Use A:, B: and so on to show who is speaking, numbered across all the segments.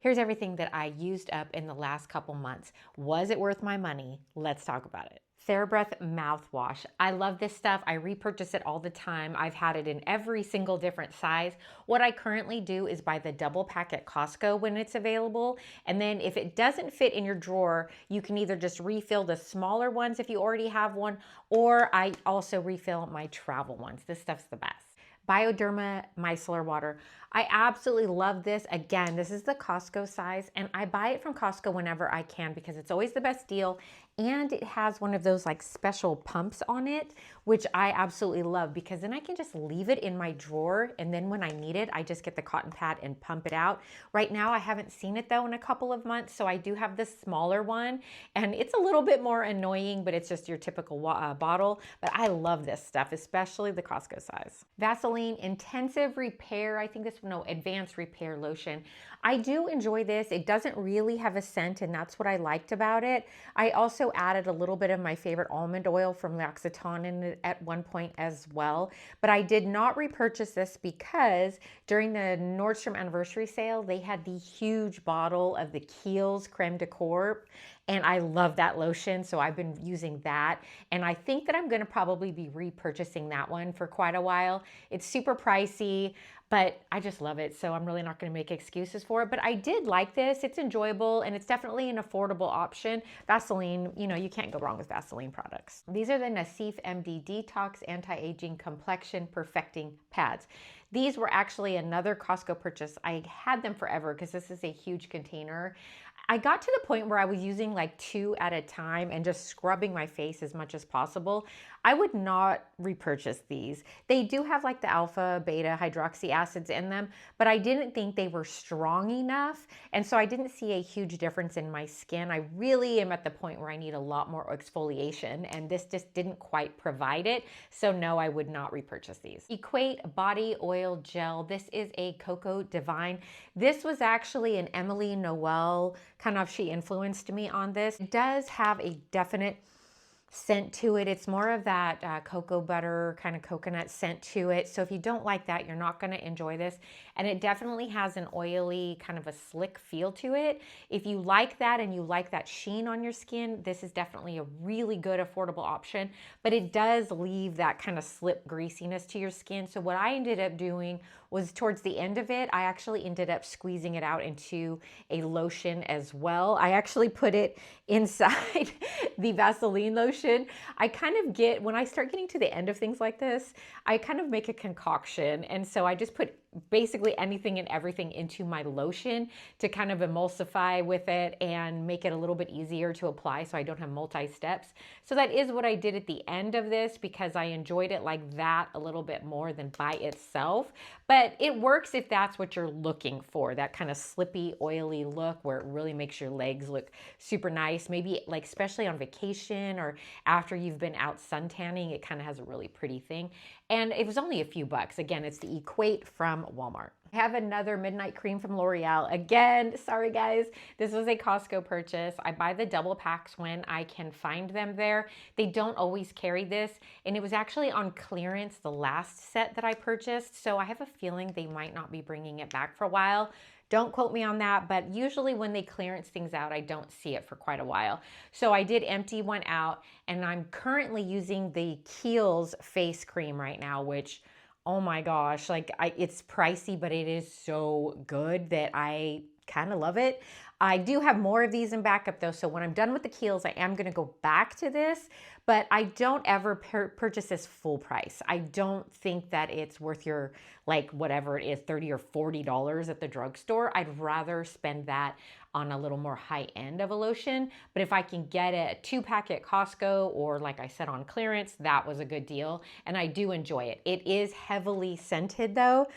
A: Here's everything that I used up in the last couple months. Was it worth my money? Let's talk about it. TheraBreath mouthwash. I love this stuff. I repurchase it all the time. I've had it in every single different size. What I currently do is buy the double pack at Costco when it's available. And then if it doesn't fit in your drawer, you can either just refill the smaller ones if you already have one, or I also refill my travel ones. This stuff's the best. Bioderma micellar water. I absolutely love this. Again, this is the Costco size, and I buy it from Costco whenever I can because it's always the best deal. And it has one of those like special pumps on it, which I absolutely love because then I can just leave it in my drawer. And then when I need it, I just get the cotton pad and pump it out. Right now, I haven't seen it though in a couple of months. So I do have this smaller one and it's a little bit more annoying, but it's just your typical bottle. But I love this stuff, especially the Costco size. Vaseline Intensive Repair. I think this Advanced Repair Lotion. I do enjoy this. It doesn't really have a scent, and that's what I liked about it. I also added a little bit of my favorite almond oil from L'Occitane in it at one point as well, but I did not repurchase this because during the Nordstrom anniversary sale, they had the huge bottle of the Kiehl's Creme de Corps, and I love that lotion, so I've been using that, and I think that I'm gonna probably be repurchasing that one for quite a while. It's super pricey, but I just love it, so I'm really not gonna make excuses for it. But I did like this. It's enjoyable, and it's definitely an affordable option. Vaseline, you can't go wrong with Vaseline products. These are the Nassif MD Detox Anti-Aging Complexion Perfecting Pads. These were actually another Costco purchase. I had them forever because this is a huge container. I got to the point where I was using like 2 at a time and just scrubbing my face as much as possible. I would not repurchase these. They do have like the alpha, beta, hydroxy acids in them, but I didn't think they were strong enough. And so I didn't see a huge difference in my skin. I really am at the point where I need a lot more exfoliation, and this just didn't quite provide it. So no, I would not repurchase these. Equate Body Oil Gel. This is a Cocoa Divine. This was actually an Emily Noel, she influenced me on this. It does have a definite scent to it. It's more of that cocoa butter kind of coconut scent to it. So if you don't like that, you're not going to enjoy this. And it definitely has an oily, kind of a slick feel to it. If you like that and you like that sheen on your skin, this is definitely a really good affordable option. But it does leave that kind of slip greasiness to your skin. So what I ended up doing was towards the end of it, I actually ended up squeezing it out into a lotion as well. I actually put it inside the Vaseline lotion. I kind of get, when I start getting to the end of things like this, I kind of make a concoction. And so I just put basically anything and everything into my lotion to kind of emulsify with it and make it a little bit easier to apply so I don't have multi-steps. So that is what I did at the end of this because I enjoyed it like that a little bit more than by itself. But it works if that's what you're looking for, that kind of slippy, oily look where it really makes your legs look super nice. Maybe like especially on vacation or after you've been out sun tanning, it kind of has a really pretty thing. And it was only a few bucks. Again, it's the Equate from Walmart. I have another midnight cream from L'Oreal. Again, sorry guys, this was a Costco purchase. I buy the double packs when I can find them there. They don't always carry this, and it was actually on clearance the last set that I purchased, so I have a feeling they might not be bringing it back for a while. Don't quote me on that, but usually when they clearance things out, I don't see it for quite a while. So I did empty one out, and I'm currently using the Kiehl's face cream right now, which, oh my gosh, it's pricey, but it is so good that I kind of love it. I do have more of these in backup though, so when I'm done with the Kiehl's, I am gonna go back to this, but I don't ever purchase this full price. I don't think that it's worth your, like whatever it is, $30 or $40 at the drugstore. I'd rather spend that on a little more high end of a lotion. But if I can get a 2-pack at Costco or like I said on clearance, that was a good deal. And I do enjoy it. It is heavily scented though.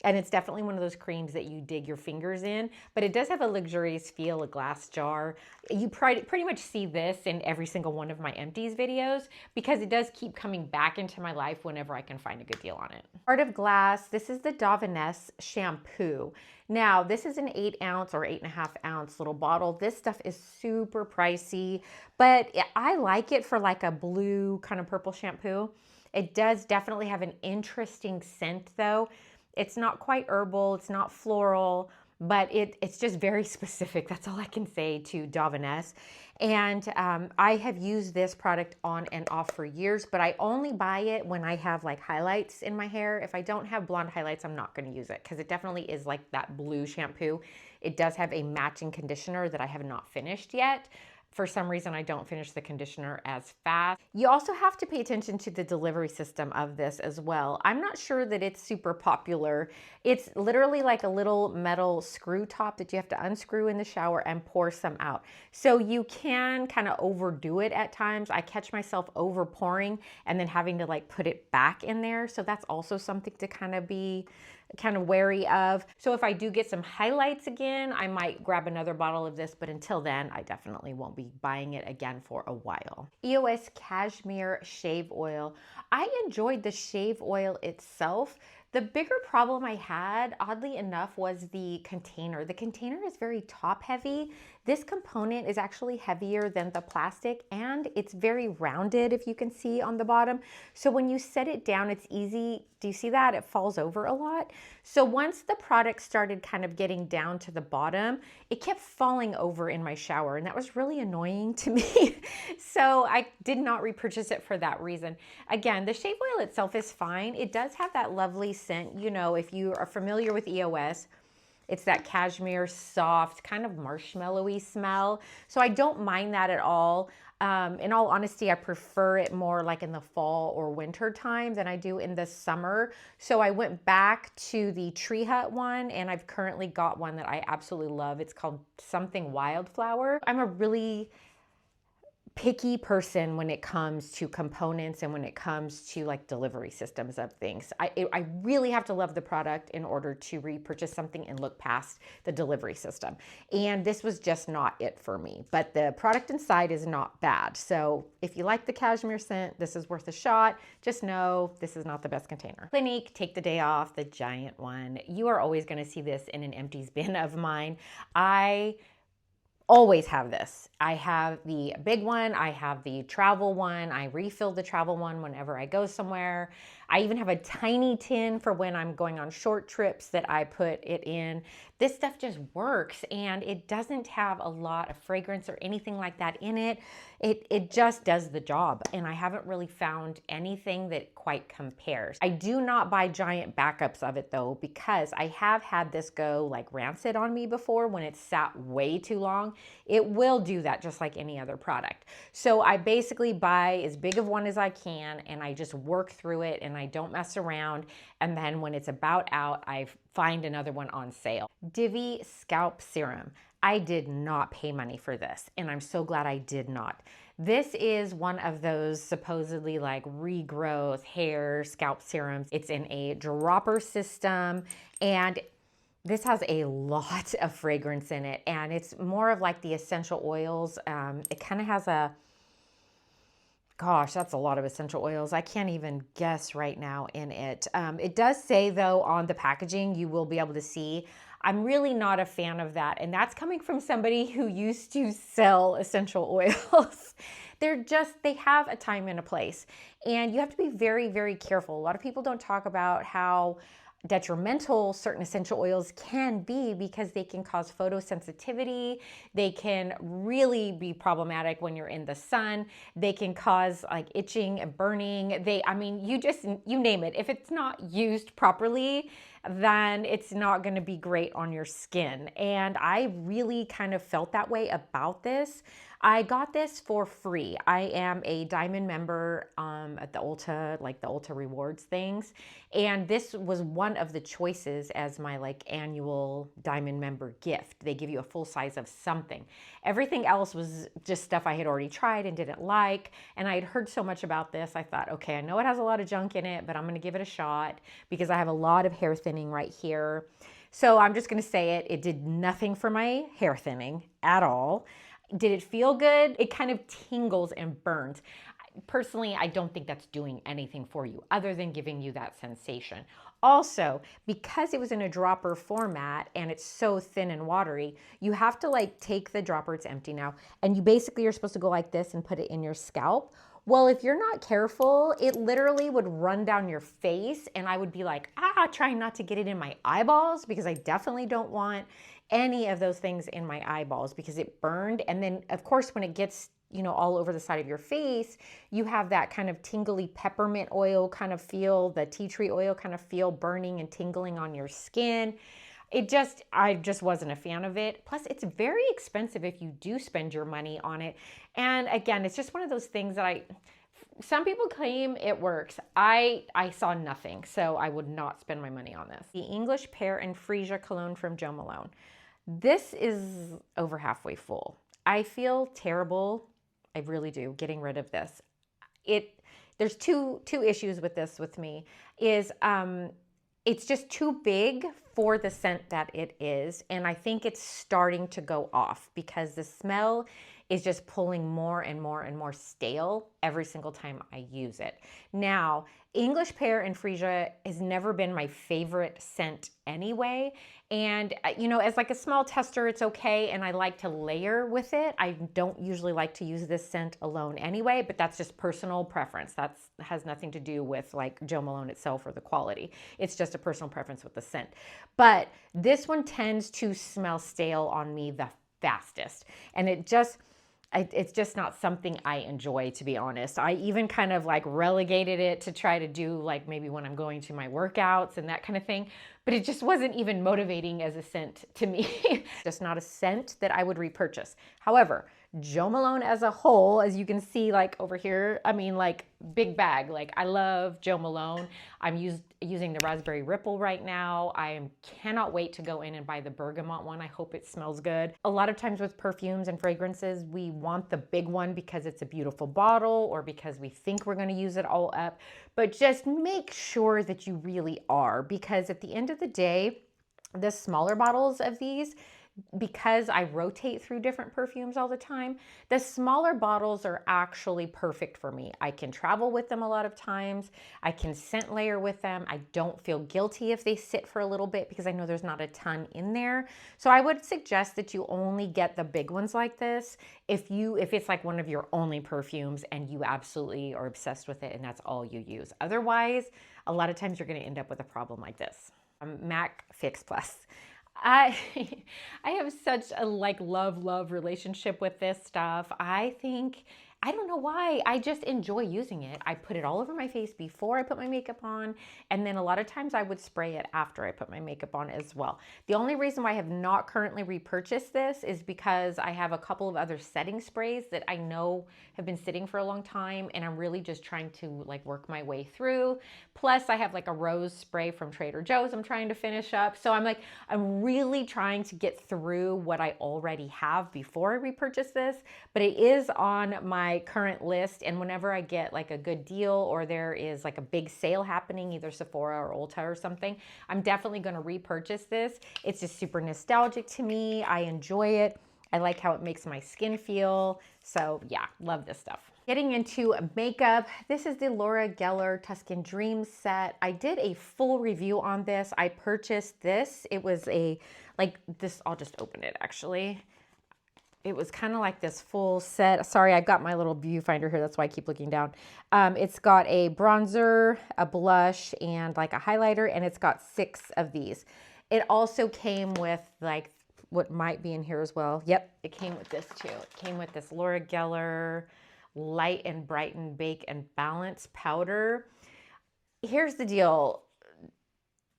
A: And it's definitely one of those creams that you dig your fingers in, but it does have a luxurious feel, a glass jar. You pretty much see this in every single one of my Empties videos because it does keep coming back into my life whenever I can find a good deal on it. Heart of Glass, this is the Davines shampoo. Now, this is an 8-ounce or 8.5-ounce little bottle. This stuff is super pricey, but I like it for like a blue kind of purple shampoo. It does definitely have an interesting scent though. It's not quite herbal, it's not floral. but it's just very specific. That's all I can say to Davines. And I have used this product on and off for years, but I only buy it when I have like highlights in my hair. If I don't have blonde highlights, I'm not going to use it because it definitely is like that blue shampoo. It does have a matching conditioner that I have not finished yet. For some reason, I don't finish the conditioner as fast. You also have to pay attention to the delivery system of this as well. I'm not sure that it's super popular. It's literally like a little metal screw top that you have to unscrew in the shower and pour some out. So you can kind of overdo it at times. I catch myself over pouring and then having to like put it back in there. So that's also something to kind of be wary of. So if I do get some highlights again, I might grab another bottle of this, but until then, I definitely won't be buying it again for a while. EOS Cashmere Shave Oil. I enjoyed the shave oil itself. The bigger problem I had, oddly enough, was the container. The container is very top heavy. This component is actually heavier than the plastic and it's very rounded, if you can see on the bottom. So when you set it down, it's easy. Do you see that? It falls over a lot. So once the product started kind of getting down to the bottom, it kept falling over in my shower and that was really annoying to me. So I did not repurchase it for that reason. Again, the shave oil itself is fine. It does have that lovely scent. You know, if you are familiar with EOS, it's that cashmere, soft, kind of marshmallowy smell. So I don't mind that at all. In all honesty, I prefer it more like in the fall or winter time than I do in the summer. So I went back to the Tree Hut one and I've currently got one that I absolutely love. It's called something Wildflower. I'm a really picky person when it comes to components and when it comes to like delivery systems of things. I really have to love the product in order to repurchase something and look past the delivery system. And this was just not it for me, but the product inside is not bad. So if you like the cashmere scent, this is worth a shot. Just know this is not the best container. CLinique, Take the Day Off, the giant one. You are always going to see this in an Empties bin of mine. I always have this. I have the big one, I have the travel one, I refill the travel one whenever I go somewhere. I even have a tiny tin for when I'm going on short trips that I put it in. This stuff just works and it doesn't have a lot of fragrance or anything like that in it. It just does the job and I haven't really found anything that quite compares. I do not buy giant backups of it though because I have had this go like rancid on me before when it's sat way too long. It will do that just like any other product. So I basically buy as big of one as I can and I just work through it and I don't mess around. And then when it's about out, I find another one on sale. Divi Scalp Serum. I did not pay money for this and I'm so glad I did not. This is one of those supposedly like regrowth hair scalp serums. It's in a dropper system and this has a lot of fragrance in it and it's more of like the essential oils. It kind of has a, gosh, that's a lot of essential oils. I can't even guess right now in it. It does say though on the packaging, you will be able to see. I'm really not a fan of that. And that's coming from somebody who used to sell essential oils. They have a time and a place. And you have to be very, very careful. A lot of people don't talk about how detrimental certain essential oils can be because they can cause photosensitivity. They can really be problematic when you're in the sun. They can cause like itching and burning. You name it. If it's not used properly, then it's not going to be great on your skin. And I really kind of felt that way about this. I got this for free. I am a diamond member at the Ulta, like the Ulta rewards things. And this was one of the choices as my like annual diamond member gift. They give you a full size of something. Everything else was just stuff I had already tried and didn't like. And I had heard so much about this. I thought, okay, I know it has a lot of junk in it, but I'm going to give it a shot because I have a lot of hair thinning right here. So I'm just going to say it. It did nothing for my hair thinning at all. Did it feel good? It kind of tingles and burns. Personally, I don't think that's doing anything for you other than giving you that sensation. Also, because it was in a dropper format and it's so thin and watery, you have to like take the dropper, it's empty now, and you basically are supposed to go like this and put it in your scalp. Well, if you're not careful, it literally would run down your face, and I would be like, trying not to get it in my eyeballs, because I definitely don't want any of those things in my eyeballs because it burned. And then of course, when it gets, you know, all over the side of your face, you have that kind of tingly peppermint oil kind of feel, the tea tree oil kind of feel burning and tingling on your skin. I just wasn't a fan of it. Plus, it's very expensive if you do spend your money on it. And again, it's just one of those things that some people claim it works. I saw nothing, so I would not spend my money on this. The English Pear and Freesia Cologne from Jo Malone. This is over halfway full. I feel terrible. I really do, getting rid of this. There's two issues with this with me. It's just too big for the scent that it is. And I think it's starting to go off because the smell is just pulling more and more and more stale every single time I use it. Now, English Pear and Freesia has never been my favorite scent anyway. And, you know, as like a small tester, it's okay. And I like to layer with it. I don't usually like to use this scent alone anyway, but that's just personal preference. That has nothing to do with like Jo Malone itself or the quality. It's just a personal preference with the scent. But this one tends to smell stale on me the fastest. And it's just not something I enjoy, to be honest. I even kind of like relegated it to try to do like maybe when I'm going to my workouts and that kind of thing, but it just wasn't even motivating as a scent to me. Just not a scent that I would repurchase. However, Jo Malone as a whole, as you can see like over here, I mean like big bag. Like I love Jo Malone. I'm using the Raspberry Ripple right now. I cannot wait to go in and buy the bergamot one. I hope it smells good. A lot of times with perfumes and fragrances, we want the big one because it's a beautiful bottle or because we think we're going to use it all up. But just make sure that you really are, because at the end of the day, the smaller bottles of these, because I rotate through different perfumes all the time, the smaller bottles are actually perfect for me. I can travel with them a lot of times. I can scent layer with them. I don't feel guilty if they sit for a little bit because I know there's not a ton in there. So I would suggest that you only get the big ones like this if it's like one of your only perfumes and you absolutely are obsessed with it and that's all you use. Otherwise, a lot of times you're going to end up with a problem like this. MAC Fix Plus. I have such a like love relationship with this stuff. I don't know why, I just enjoy using it. I put it all over my face before I put my makeup on, and then a lot of times I would spray it after I put my makeup on as well. The only reason why I have not currently repurchased this is because I have a couple of other setting sprays that I know have been sitting for a long time, and I'm really just trying to like work my way through. Plus I have like a rose spray from Trader Joe's I'm trying to finish up. So I'm really trying to get through what I already have before I repurchase this, but it is on my current list, and whenever I get like a good deal or there is like a big sale happening, either Sephora or Ulta or something, I'm definitely going to repurchase this. It's just super nostalgic to me. I enjoy it. I like how it makes my skin feel. So yeah, love this stuff. Getting into makeup, this is the Laura Geller Tuscan Dreams set. I did a full review on this. I purchased this. It was I'll just open it actually. It was kind of like this full set. Sorry, I've got my little viewfinder here. That's why I keep looking down. It's got a bronzer, a blush, and like a highlighter, and it's got 6 of these. It also came with like what might be in here as well. Yep, it came with this too. It came with this Laura Geller Light and Brighten Bake and Balance powder. Here's the deal.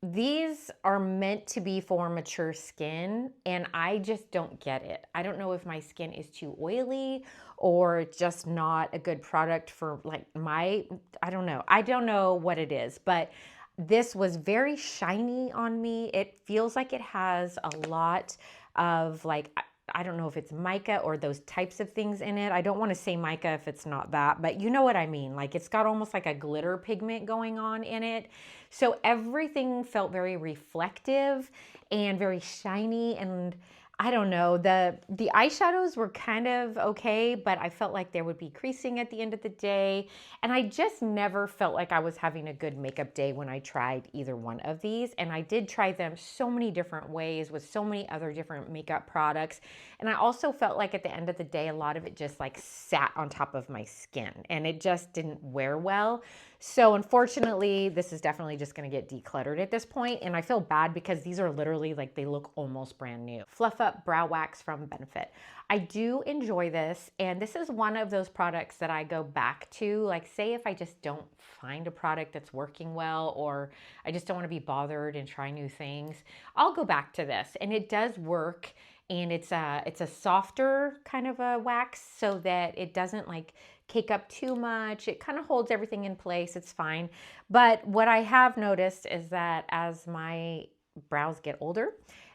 A: These are meant to be for mature skin, and I just don't get it. I don't know if my skin is too oily or just not a good product for like I don't know. I don't know what it is, but this was very shiny on me. It feels like it has a lot of like, I don't know if it's mica or those types of things in it. I don't want to say mica if it's not that, but you know what I mean. Like it's got almost like a glitter pigment going on in it. So everything felt very reflective and very shiny, and I don't know, the eyeshadows were kind of okay, but I felt like there would be creasing at the end of the day. And I just never felt like I was having a good makeup day when I tried either one of these. And I did try them so many different ways with so many other different makeup products. And I also felt like at the end of the day, a lot of it just like sat on top of my skin and it just didn't wear well. So unfortunately, this is definitely just going to get decluttered at this point, and I feel bad because these are literally like they look almost brand new. Fluff Up Brow Wax from Benefit. I do enjoy this, and this is one of those products that I go back to. Like, say if I just don't find a product that's working well, or I just don't want to be bothered and try new things, I'll go back to this, and it does work. And it's a softer kind of a wax so that it doesn't like cake up too much. It kind of holds everything in place. It's fine. But what I have noticed is that as my brows get older,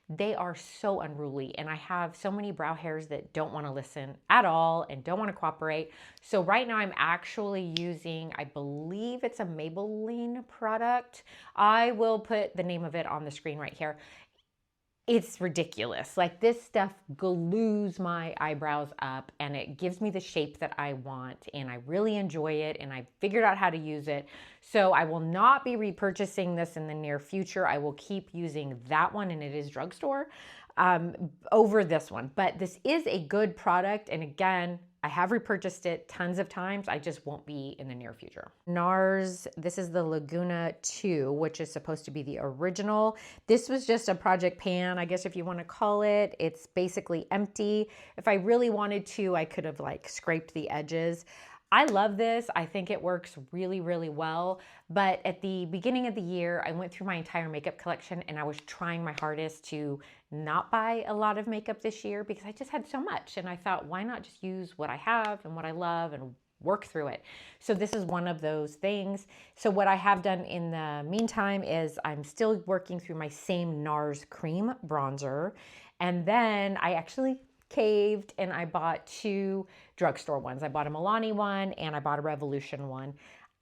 A: they are so unruly, and I have so many brow hairs that don't want to listen at all and don't want to cooperate. So right now I'm actually using, I believe it's a Maybelline product. I will put the name of it on the screen right here. It's ridiculous. Like, this stuff glues my eyebrows up and it gives me the shape that I want, and I really enjoy it, and I figured out how to use it. So I will not be repurchasing this in the near future. I will keep using that one, and it is drugstore, over this one. But this is a good product, and again, I have repurchased it tons of times. I just won't be in the near future. Nars, this is the Laguna 2, which is supposed to be the original. This was just a project pan, I guess if you want to call it. It's basically empty. If I really wanted to, I could have like scraped the edges. I love this. I think it works really, really well. But at the beginning of the year, I went through my entire makeup collection and I was trying my hardest to not buy a lot of makeup this year because I just had so much. And I thought, why not just use what I have and what I love and work through it? So this is one of those things. So what I have done in the meantime is I'm still working through my same Nars cream bronzer. And then I actually caved and I bought two drugstore ones. I bought a Milani one and I bought a Revolution one.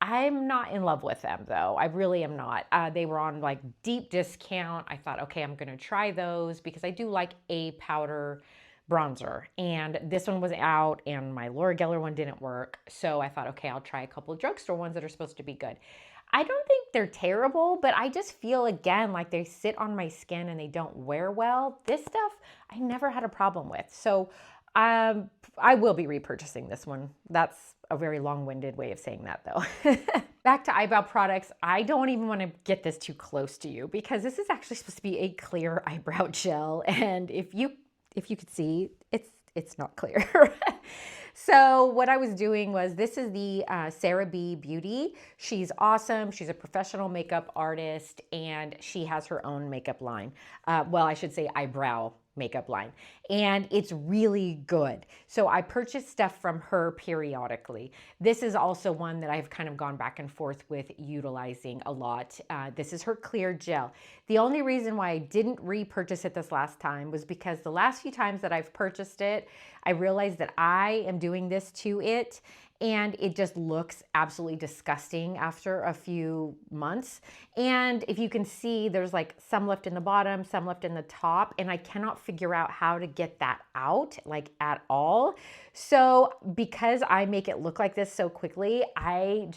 A: I'm not in love with them though. I really am not. They were on like deep discount. I thought, okay, I'm gonna try those because I do like a powder bronzer, and this one was out and my Laura Geller one didn't work. So I thought, okay, I'll try a couple of drugstore ones that are supposed to be good. I don't think they're terrible, but I just feel again like they sit on my skin and they don't wear well. This stuff I never had a problem with. So I will be repurchasing this one. That's a very long-winded way of saying that though. Back to eyebrow products. I don't even want to get this too close to you because this is actually supposed to be a clear eyebrow gel. And if you could see, it's not clear. So what I was doing was, this is the SarahB Beauty. She's awesome. She's a professional makeup artist and she has her own makeup line. Well, I should say eyebrow makeup line, and it's really good. So I purchase stuff from her periodically. This is also one that I've kind of gone back and forth with utilizing a lot. This is her clear gel. The only reason why I didn't repurchase it this last time was because the last few times that I've purchased it, I realized that I am doing this to it and it just looks absolutely disgusting after a few months. And if you can see, there's like some left in the bottom, some left in the top, and I cannot figure out how to get that out like at all. So because I make it look like this so quickly, I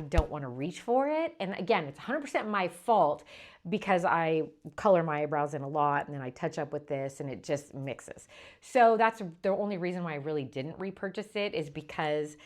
A: don't want to reach for it. And again, it's 100% my fault because I color my eyebrows in a lot and then I touch up with this and it just mixes. So that's the only reason why I really didn't repurchase it, is because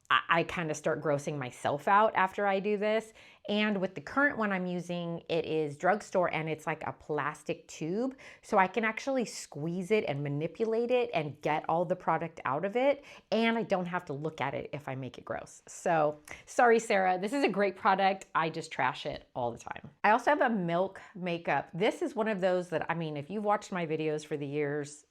A: I kind of start grossing myself out after I do this. And with the current one I'm using, it is drugstore and it's like a plastic tube. So I can actually squeeze it and manipulate it and get all the product out of it. And I don't have to look at it if I make it gross. So sorry, Sarah, this is a great product. I just trash it all the time. I also have a Milk makeup. This is one of those that, I mean, if you've watched my videos for the years,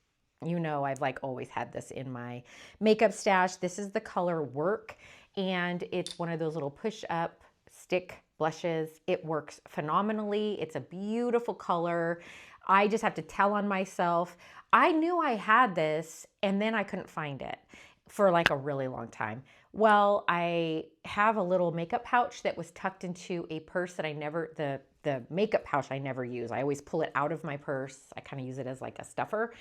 A: you know I've like always had this in my makeup stash. This is the color Work, and it's one of those little push-up stick blushes. It works phenomenally. It's a beautiful color. I just have to tell on myself. I knew I had this and then I couldn't find it for like a really long time. Well, I have a little makeup pouch that was tucked into a purse that I never, the makeup pouch I never use. I always pull it out of my purse. I kind of use it as like a stuffer.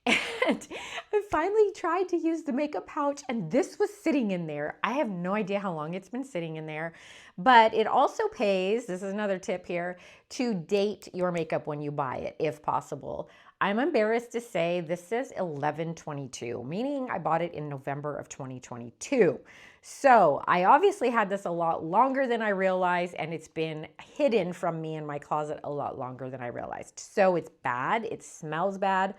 A: And I finally tried to use the makeup pouch and this was sitting in there. I have no idea how long it's been sitting in there, but it also pays, this is another tip here, to date your makeup when you buy it, if possible. I'm embarrassed to say this says 11/22, meaning I bought it in November of 2022. So I obviously had this a lot longer than I realized, and it's been hidden from me in my closet a lot longer than I realized. So it's bad, it smells bad.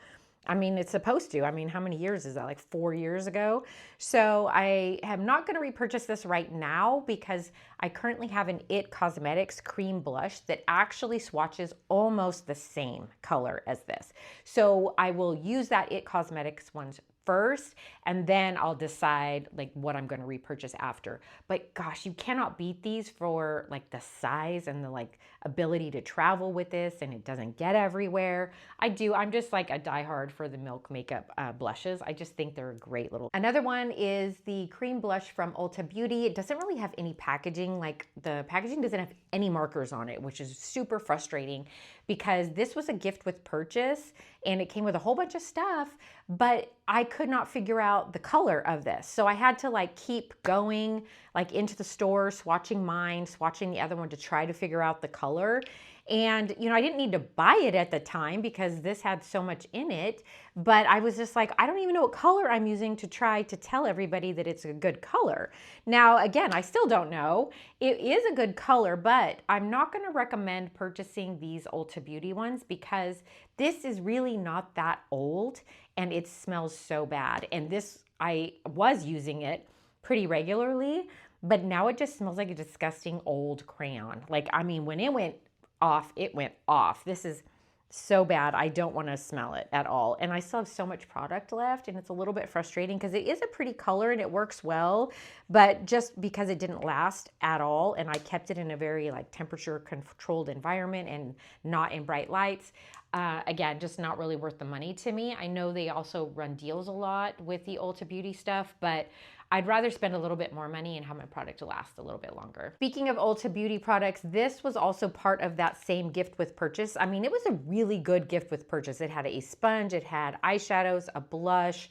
A: I mean, it's supposed to. I mean, how many years is that? Like 4 years ago? So I am not going to repurchase this right now because I currently have an IT Cosmetics cream blush that actually swatches almost the same color as this. So I will use that IT Cosmetics one first, and then I'll decide like what I'm going to repurchase after. But gosh, you cannot beat these for like the size and the like ability to travel with this, and it doesn't get everywhere. I'm just like a diehard for the Milk makeup blushes. I just think they're a great little. Another one is the cream blush from Ulta Beauty. It doesn't really have any packaging, like the packaging doesn't have any markers on it, which is super frustrating because this was a gift with purchase and it came with a whole bunch of stuff, but I could not figure out the color of this. So I had to like keep going like into the store, swatching mine, swatching the other one to try to figure out the color. And, you know, I didn't need to buy it at the time because this had so much in it, but I was just like, I don't even know what color I'm using to try to tell everybody that it's a good color. Now, again, I still don't know. It is a good color, but I'm not going to recommend purchasing these Ulta Beauty ones because this is really not that old and it smells so bad. And this, I was using it pretty regularly, but now it just smells like a disgusting old crayon. Like, I mean, when it went off, it went off. This is so bad. I don't want to smell it at all. And I still have so much product left and it's a little bit frustrating because it is a pretty color and it works well, but just because it didn't last at all and I kept it in a very like temperature controlled environment and not in bright lights, again, just not really worth the money to me. I know they also run deals a lot with the Ulta Beauty stuff, but I'd rather spend a little bit more money and have my product to last a little bit longer. Speaking of Ulta Beauty products, this was also part of that same gift with purchase. I mean, it was a really good gift with purchase. It had a sponge, it had eyeshadows, a blush,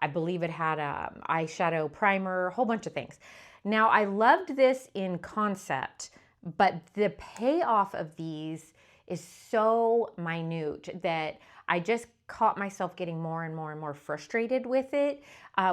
A: I believe it had a eyeshadow primer, a whole bunch of things. Now, I loved this in concept, but the payoff of these is so minute that I just caught myself getting more and more and more frustrated with it.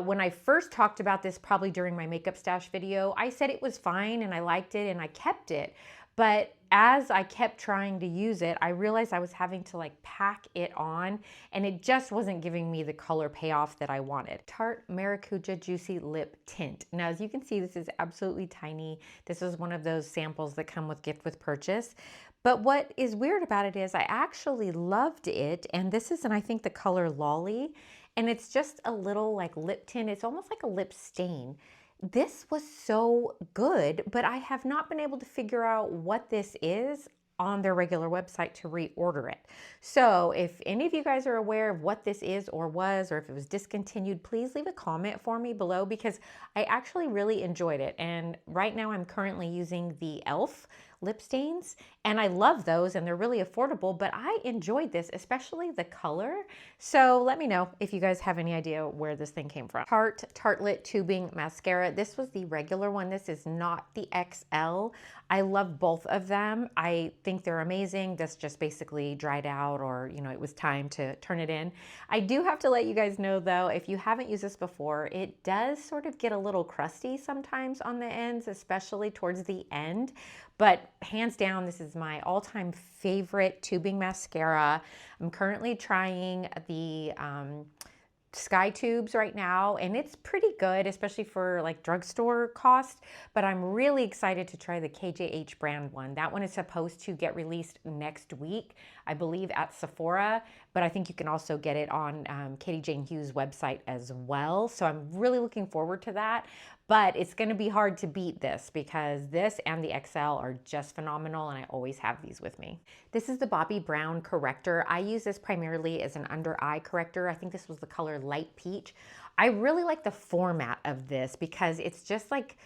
A: When I first talked about this, probably during my makeup stash video, I said it was fine and I liked it and I kept it. But as I kept trying to use it, I realized I was having to like pack it on and it just wasn't giving me the color payoff that I wanted. Tarte Maracuja Juicy Lip Tint. Now, as you can see, this is absolutely tiny. This is one of those samples that come with gift with purchase. But what is weird about it is I actually loved it. And this is, and I think the color Lolly, and it's just a little like lip tint. It's almost like a lip stain. This was so good, but I have not been able to figure out what this is on their regular website to reorder it. So if any of you guys are aware of what this is or was, or if it was discontinued, please leave a comment for me below because I actually really enjoyed it. And right now I'm currently using the e.l.f. lip stains and I love those and they're really affordable, but I enjoyed this, especially the color. So let me know if you guys have any idea where this thing came from. Tarte Tartelette Tubing Mascara. This was the regular one. This is not the XL. I love both of them. I think they're amazing. This just basically dried out, or you know, it was time to turn it in. I do have to let you guys know though, if you haven't used this before, it does sort of get a little crusty sometimes on the ends, especially towards the end. But hands down, this is my all-time favorite tubing mascara. I'm currently trying the Sky Tubes right now, and it's pretty good, especially for like drugstore cost, but I'm really excited to try the KJH brand one. That one is supposed to get released next week, I believe at Sephora, but I think you can also get it on Katie Jane Hughes' website as well. So I'm really looking forward to that. But it's going to be hard to beat this because this and the XL are just phenomenal and I always have these with me. This is the Bobbi Brown corrector. I use this primarily as an under eye corrector. I think this was the color Light Peach. I really like the format of this because it's just like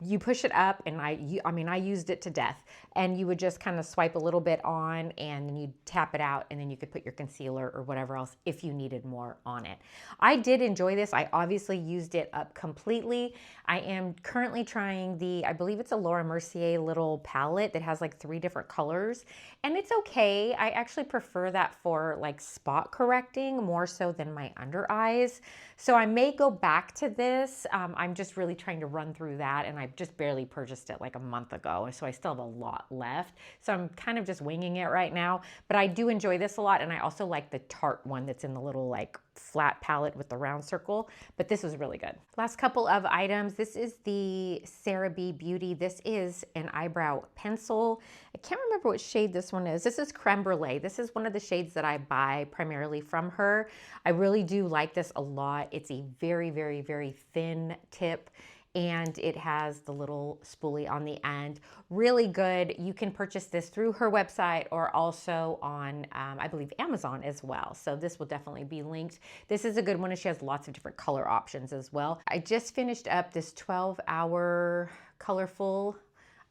A: you push it up, and I mean, I used it to death, and you would just kind of swipe a little bit on, and then you tap it out, and then you could put your concealer or whatever else if you needed more on it. I did enjoy this. I obviously used it up completely. I am currently trying I believe it's a Laura Mercier little palette that has like 3 different colors, and it's okay. I actually prefer that for like spot correcting more so than my under eyes. So I may go back to this. I'm just really trying to run through that, and I just barely purchased it like a month ago, so I still have a lot left. So I'm kind of just winging it right now, but I do enjoy this a lot, and I also like the Tarte one that's in the little like flat palette with the round circle, but this was really good. Last couple of items. This is the SarahB Beauty. This is an eyebrow pencil. I can't remember what shade this one is. This is Creme Brulee. This is one of the shades that I buy primarily from her. I really do like this a lot. It's a very, very, very thin tip, and it has the little spoolie on the end. Really good. You can purchase this through her website or also on, I believe, Amazon as well. So this will definitely be linked. This is a good one, and she has lots of different color options as well. I just finished up this 12-hour colorful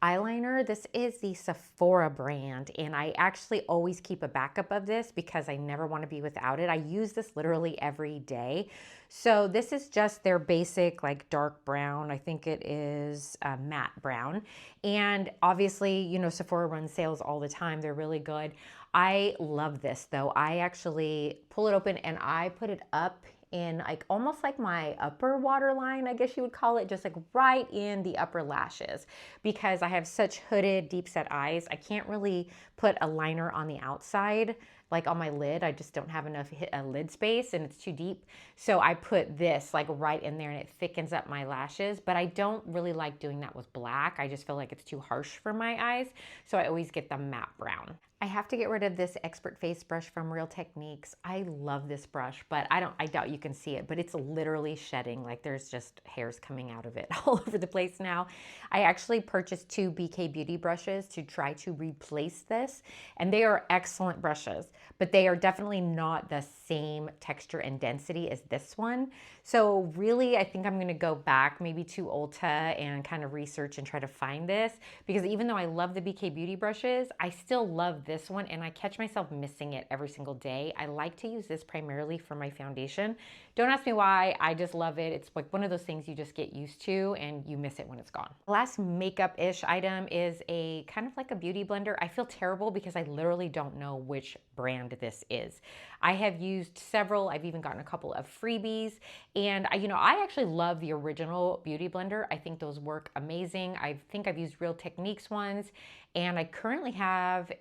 A: eyeliner. This is the Sephora brand, and I actually always keep a backup of this because I never want to be without it. I use this literally every day. So this is just their basic like dark brown. I think it is matte brown. And obviously, you know, Sephora runs sales all the time. They're really good. I love this though. I actually pull it open and I put it up in like almost like my upper waterline, I guess you would call it, just like right in the upper lashes, because I have such hooded deep set eyes. I can't really put a liner on the outside like on my lid. I just don't have enough lid space, and it's too deep. So I put this like right in there, and it thickens up my lashes, but I don't really like doing that with black. I just feel like it's too harsh for my eyes. So I always get the matte brown. I have to get rid of this Expert Face brush from Real Techniques. I love this brush, but I doubt you can see it, but it's literally shedding. Like there's just hairs coming out of it all over the place now. I actually purchased 2 BK Beauty brushes to try to replace this, and they are excellent brushes, but they are definitely not the same texture and density as this one. So really, I think I'm gonna go back maybe to Ulta and kind of research and try to find this, because even though I love the BK Beauty brushes, I still love this one, and I catch myself missing it every single day. I like to use this primarily for my foundation. Don't ask me why, I just love it. It's like one of those things you just get used to and you miss it when it's gone. Last makeup-ish item is a kind of like a beauty blender. I feel terrible because I literally don't know which brand this is. I have used several. I've even gotten a couple of freebies, and I actually love the original beauty blender. I think those work amazing. I think I've used Real Techniques ones, and I currently have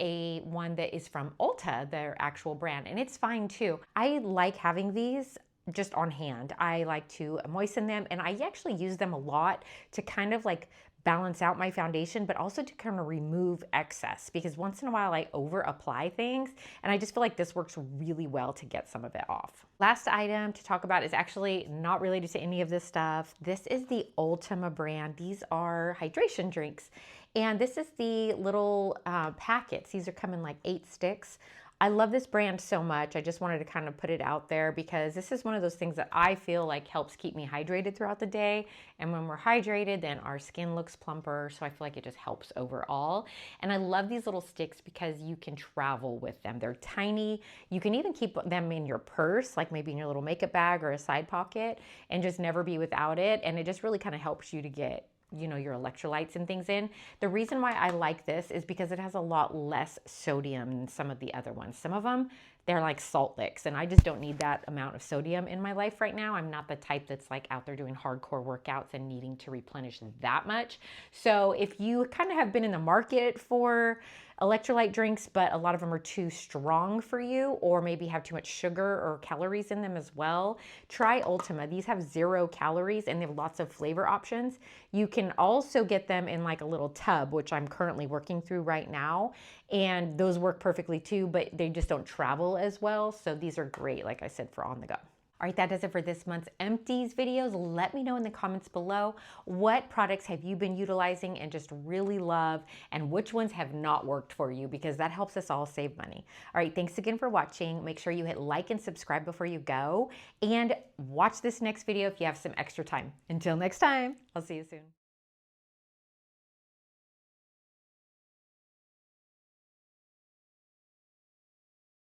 A: one that is from Ulta, their actual brand, and it's fine too. I like having these just on hand. I like to moisten them, and I actually use them a lot to kind of like balance out my foundation, but also to kind of remove excess, because once in a while I over apply things, and I just feel like this works really well to get some of it off. Last item to talk about is actually not related to any of this stuff. This is the ULTIMA brand. These are hydration drinks, and this is the little packets. These are coming like 8 sticks. I love this brand so much. I just wanted to kind of put it out there because this is one of those things that I feel like helps keep me hydrated throughout the day. And when we're hydrated, then our skin looks plumper. So I feel like it just helps overall. And I love these little sticks because you can travel with them. They're tiny. You can even keep them in your purse, like maybe in your little makeup bag or a side pocket, and just never be without it. And it just really kind of helps you to get your electrolytes and things in. The reason why I like this is because it has a lot less sodium than some of the other ones. Some of them, they're like salt licks, and I just don't need that amount of sodium in my life right now. I'm not the type that's like out there doing hardcore workouts and needing to replenish that much. So if you kind of have been in the market for electrolyte drinks, but a lot of them are too strong for you, or maybe have too much sugar or calories in them as well, try ULTIMA. These have 0 calories and they have lots of flavor options. You can also get them in like a little tub, which I'm currently working through right now, and those work perfectly too, but they just don't travel as well. So these are great, like I said, for on the go. All right, that does it for this month's Empties videos. Let me know in the comments below, what products have you been utilizing and just really love, and which ones have not worked for you, because that helps us all save money. All right, thanks again for watching. Make sure you hit like and subscribe before you go, and watch this next video if you have some extra time. Until next time, I'll see you soon.